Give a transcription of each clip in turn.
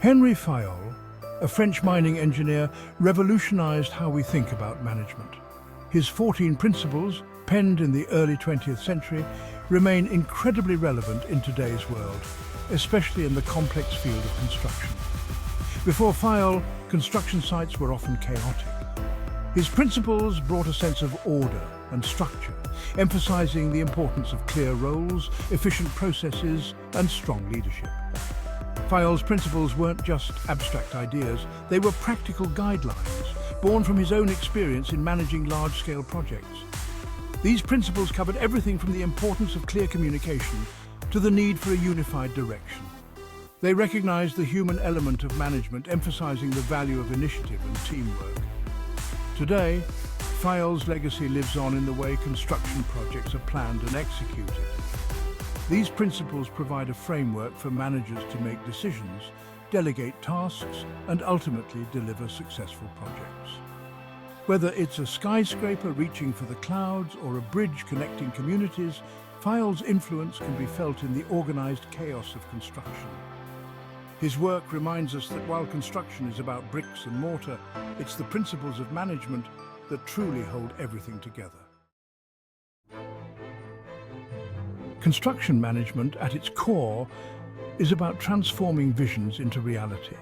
Henry Fayol, a French mining engineer, revolutionized how we think about management. His 14 principles, penned in the early 20th century, remain incredibly relevant in today's world, especially in the complex field of construction. Before Fayol, construction sites were often chaotic. His principles brought a sense of order and structure, emphasizing the importance of clear roles, efficient processes, and strong leadership. Fayol's principles weren't just abstract ideas, they were practical guidelines, born from his own experience in managing large-scale projects. These principles covered everything from the importance of clear communication to the need for a unified direction. They recognized the human element of management, emphasizing the value of initiative and teamwork. Today, Fayol's legacy lives on in the way construction projects are planned and executed. These principles provide a framework for managers to make decisions, delegate tasks, and ultimately deliver successful projects. Whether it's a skyscraper reaching for the clouds or a bridge connecting communities, Fayol's influence can be felt in the organized chaos of construction. His work reminds us that while construction is about bricks and mortar, it's the principles of management that truly hold everything together. Construction management, at its core, is about transforming visions into reality.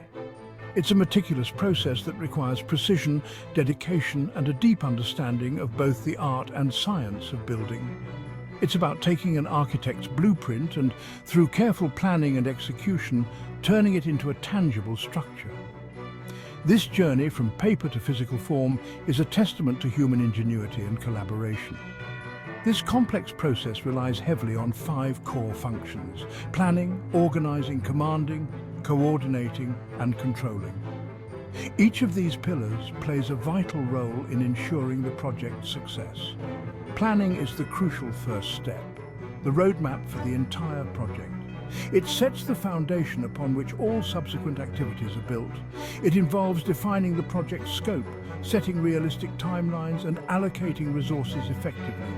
It's a meticulous process that requires precision, dedication, and a deep understanding of both the art and science of building. It's about taking an architect's blueprint and, through careful planning and execution, turning it into a tangible structure. This journey from paper to physical form is a testament to human ingenuity and collaboration. This complex process relies heavily on 5 core functions: planning, organizing, commanding, coordinating, and controlling. Each of these pillars plays a vital role in ensuring the project's success. Planning is the crucial first step, the roadmap for the entire project. It sets the foundation upon which all subsequent activities are built. It involves defining the project's scope, setting realistic timelines, and allocating resources effectively.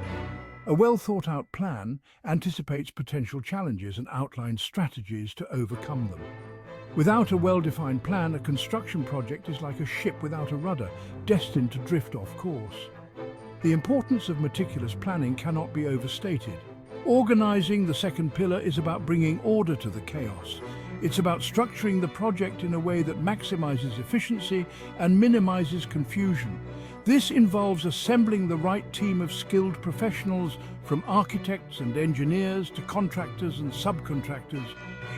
A well-thought-out plan anticipates potential challenges and outlines strategies to overcome them. Without a well-defined plan, a construction project is like a ship without a rudder, destined to drift off course. The importance of meticulous planning cannot be overstated. Organizing, the second pillar, is about bringing order to the chaos. It's about structuring the project in a way that maximizes efficiency and minimizes confusion. This involves assembling the right team of skilled professionals, from architects and engineers to contractors and subcontractors.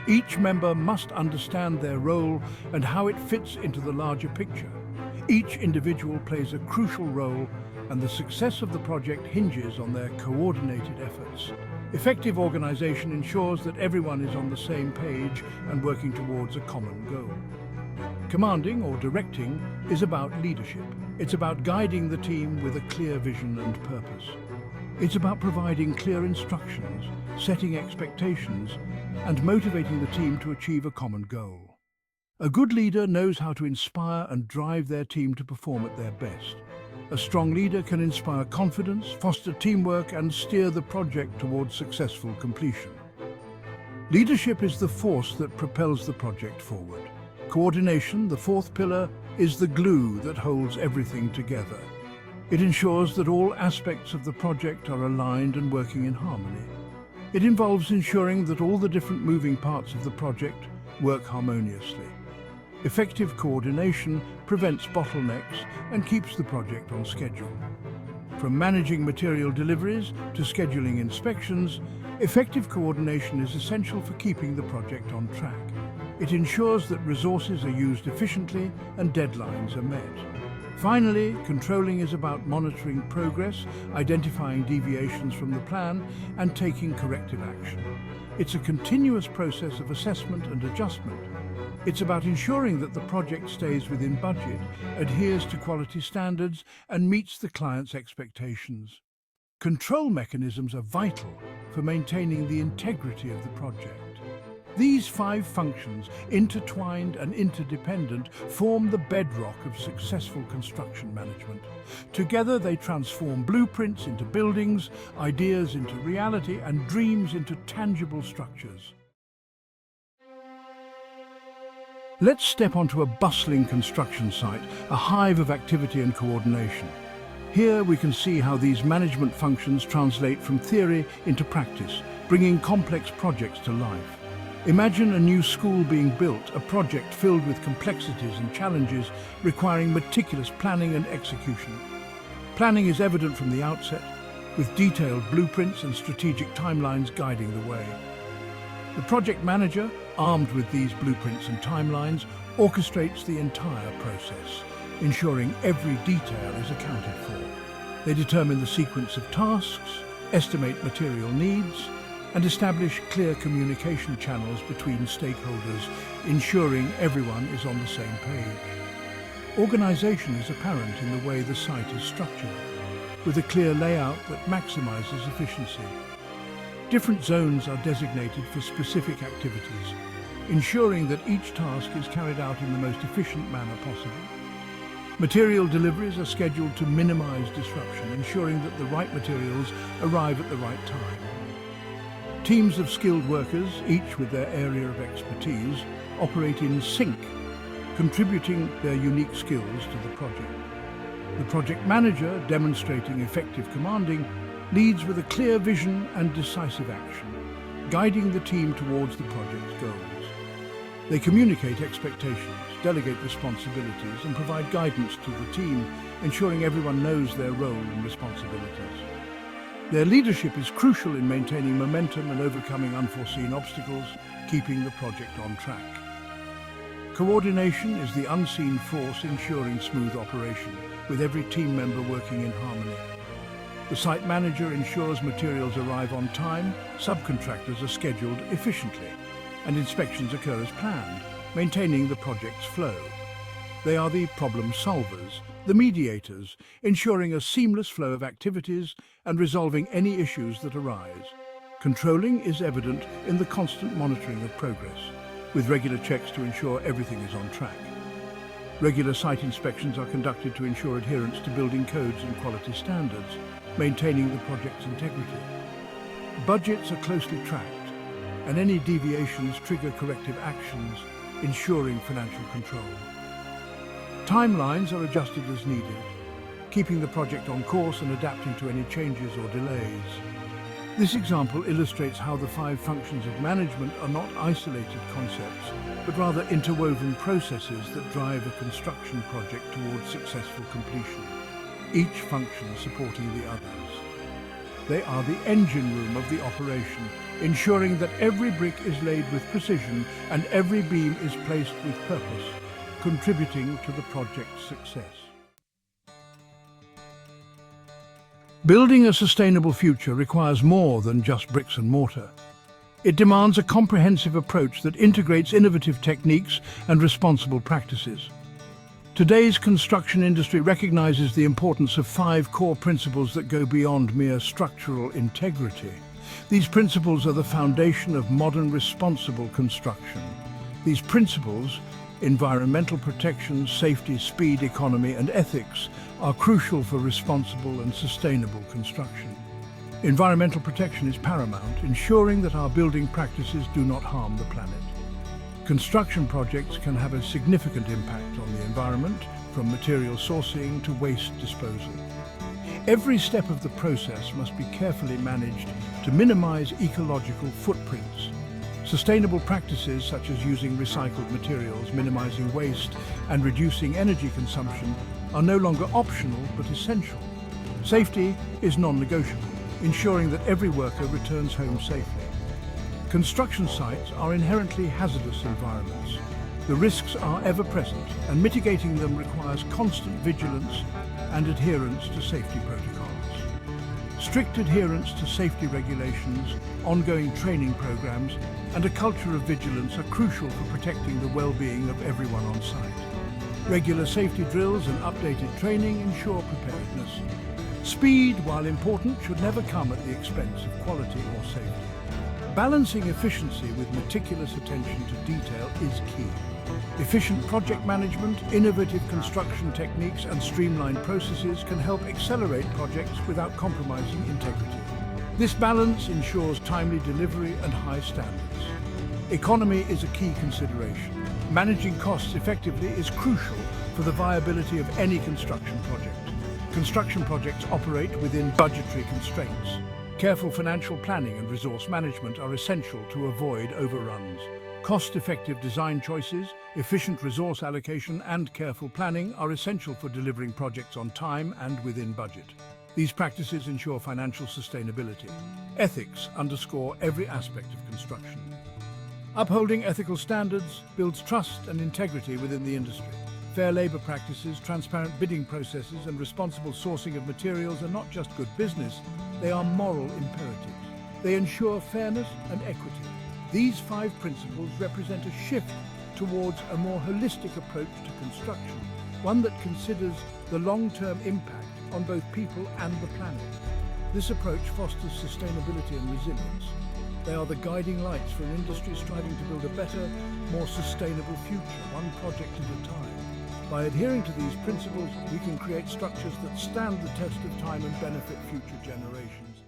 Each member must understand their role and how it fits into the larger picture. Each individual plays a crucial role, and the success of the project hinges on their coordinated efforts. Effective organization ensures that everyone is on the same page and working towards a common goal. Commanding, or directing, is about leadership. It's about guiding the team with a clear vision and purpose. It's about providing clear instructions, setting expectations, and motivating the team to achieve a common goal. A good leader knows how to inspire and drive their team to perform at their best. A strong leader can inspire confidence, foster teamwork, and steer the project towards successful completion. Leadership is the force that propels the project forward. Coordination, the fourth pillar, is the glue that holds everything together. It ensures that all aspects of the project are aligned and working in harmony. It involves ensuring that all the different moving parts of the project work harmoniously. Effective coordination prevents bottlenecks and keeps the project on schedule. From managing material deliveries to scheduling inspections, effective coordination is essential for keeping the project on track. It ensures that resources are used efficiently and deadlines are met. Finally, controlling is about monitoring progress, identifying deviations from the plan, and taking corrective action. It's a continuous process of assessment and adjustment. It's about ensuring that the project stays within budget, adheres to quality standards, and meets the client's expectations. Control mechanisms are vital for maintaining the integrity of the project. These 5 functions, intertwined and interdependent, form the bedrock of successful construction management. Together, they transform blueprints into buildings, ideas into reality, and dreams into tangible structures. Let's step onto a bustling construction site, a hive of activity and coordination. Here we can see how these management functions translate from theory into practice, bringing complex projects to life. Imagine a new school being built, a project filled with complexities and challenges requiring meticulous planning and execution. Planning is evident from the outset, with detailed blueprints and strategic timelines guiding the way. The project manager, armed with these blueprints and timelines, orchestrates the entire process, ensuring every detail is accounted for. They determine the sequence of tasks, estimate material needs, and establish clear communication channels between stakeholders, ensuring everyone is on the same page. Organization is apparent in the way the site is structured, with a clear layout that maximizes efficiency. Different zones are designated for specific activities, ensuring that each task is carried out in the most efficient manner possible. Material deliveries are scheduled to minimize disruption, ensuring that the right materials arrive at the right time. Teams of skilled workers, each with their area of expertise, operate in sync, contributing their unique skills to the project. The project manager, demonstrating effective commanding, leads with a clear vision and decisive action, guiding the team towards the project's goals. They communicate expectations, delegate responsibilities, and provide guidance to the team, ensuring everyone knows their role and responsibilities. Their leadership is crucial in maintaining momentum and overcoming unforeseen obstacles, keeping the project on track. Coordination is the unseen force ensuring smooth operation, with every team member working in harmony. The site manager ensures materials arrive on time, subcontractors are scheduled efficiently, and inspections occur as planned, maintaining the project's flow. They are the problem solvers, the mediators, ensuring a seamless flow of activities and resolving any issues that arise. Controlling is evident in the constant monitoring of progress, with regular checks to ensure everything is on track. Regular site inspections are conducted to ensure adherence to building codes and quality standards, maintaining the project's integrity. Budgets are closely tracked, and any deviations trigger corrective actions, ensuring financial control. Timelines are adjusted as needed, keeping the project on course and adapting to any changes or delays. This example illustrates how the 5 functions of management are not isolated concepts, but rather interwoven processes that drive a construction project towards successful completion, each function supporting the others. They are the engine room of the operation, ensuring that every brick is laid with precision and every beam is placed with purpose, contributing to the project's success. Building a sustainable future requires more than just bricks and mortar. It demands a comprehensive approach that integrates innovative techniques and responsible practices. Today's construction industry recognizes the importance of 5 core principles that go beyond mere structural integrity. These principles are the foundation of modern responsible construction. These principles, environmental protection, safety, speed, economy, and ethics, are crucial for responsible and sustainable construction. Environmental protection is paramount, ensuring that our building practices do not harm the planet. Construction projects can have a significant impact on the environment, from material sourcing to waste disposal. Every step of the process must be carefully managed to minimize ecological footprints. Sustainable practices such as using recycled materials, minimizing waste, and reducing energy consumption are no longer optional but essential. Safety is non-negotiable, ensuring that every worker returns home safely. Construction sites are inherently hazardous environments. The risks are ever present, and mitigating them requires constant vigilance and adherence to safety protocols. Strict adherence to safety regulations, ongoing training programs, and a culture of vigilance are crucial for protecting the well-being of everyone on site. Regular safety drills and updated training ensure preparedness. Speed, while important, should never come at the expense of quality or safety. Balancing efficiency with meticulous attention to detail is key. Efficient project management, innovative construction techniques, and streamlined processes can help accelerate projects without compromising integrity. This balance ensures timely delivery and high standards. Economy is a key consideration. Managing costs effectively is crucial for the viability of any construction project. Construction projects operate within budgetary constraints. Careful financial planning and resource management are essential to avoid overruns. Cost-effective design choices, efficient resource allocation, and careful planning are essential for delivering projects on time and within budget. These practices ensure financial sustainability. Ethics underscore every aspect of construction. Upholding ethical standards builds trust and integrity within the industry. Fair labor practices, transparent bidding processes, and responsible sourcing of materials are not just good business, they are moral imperatives. They ensure fairness and equity. These 5 principles represent a shift towards a more holistic approach to construction, one that considers the long-term impact on both people and the planet. This approach fosters sustainability and resilience. They are the guiding lights for an industry striving to build a better, more sustainable future, one project at a time. By adhering to these principles, we can create structures that stand the test of time and benefit future generations.